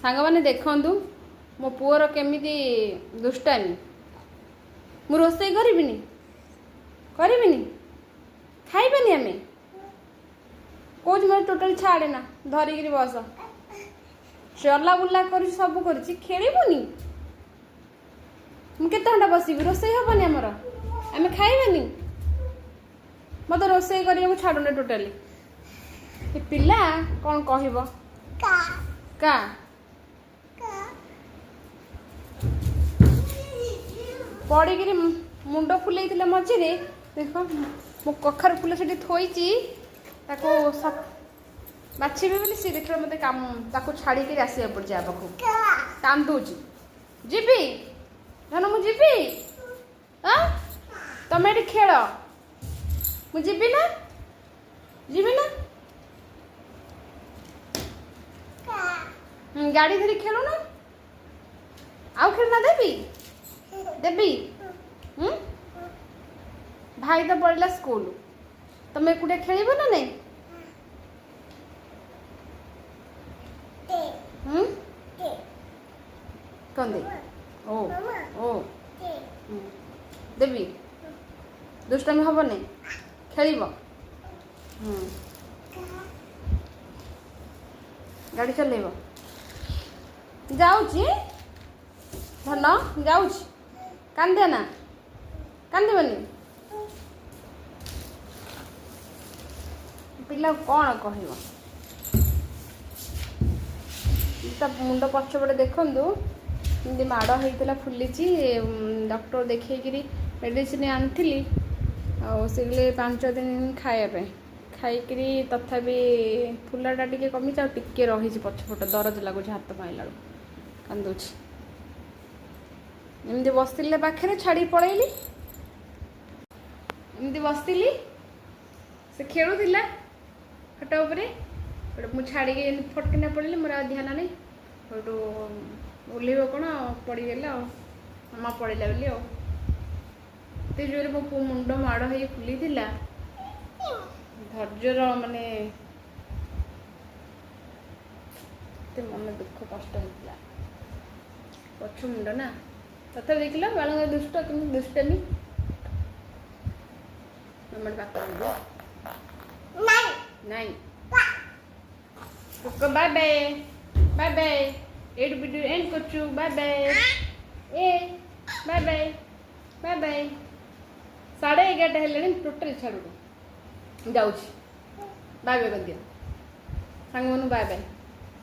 सांग मैंने देखु मो पुअर केमिति दुष्टामी मु रोसे करिबिनी खाइबानी आमे कोच मैं टोटल छाड़े ना धरिकी बस चला बुला कर सब कर खेलबुनी मुझे घंटा बसबी रोसे हेनी आमर आम खाइबानी मत रोसे कर छाड़ुना टोटाली पिला कौन कह का पड़ी मुंड फुले मझे देख मो कखार फुल से थोची बाछी बोली सी देख मत काम छाड़ी आसा पड़े पाख कांदुची जीवी धन मुझी तुम ये खेल मुझी ना जीवी ना गाड़ी धरी खेलु ना आउ खेलना देवी भाई तो पढ़ला स्कूल तुम एकुटिया खेल ना नहीं कौन दे ओ देवी दुष्टामी हम नहीं खेल गाड़ी चलेब जाऊँगी धन जाऊँगी कांदे ना कांदबनी पिला कौन कह मुंड पछपटे देखु एमती माड़ होता फुली डॉक्टर देखी मेडिसिन आनी आगे 5 दिन खायापे खाई तथापि फुलाटा टी कमी टे रही पछपट दरज लगुच हाथ पाइला कांदुची एमती बसते पाखे छाड़ी पलैली एमती बसती से खेलुला खट उपरे मुझे छाड़ी फटकिना पड़े मोर ध्यान नहीं तो ओल्ल कौन पड़गला मामा पड़ेगा बोली जोर मो मुंड माड़ हो फुली धैर्यर माने मन दुख कष्ट होता पछ मुंड ना तथा देख लो बाल दुष्ट कि दुष्टामी नहीं बाय बाय बाय बाय एड वीडियो एंड करछु बाय बाय ए बाय बाय बाय बाय 11:30 हेले टोटल छाड़ू जाऊँ बाय बाय कर दिया सांग मन बाय बाय।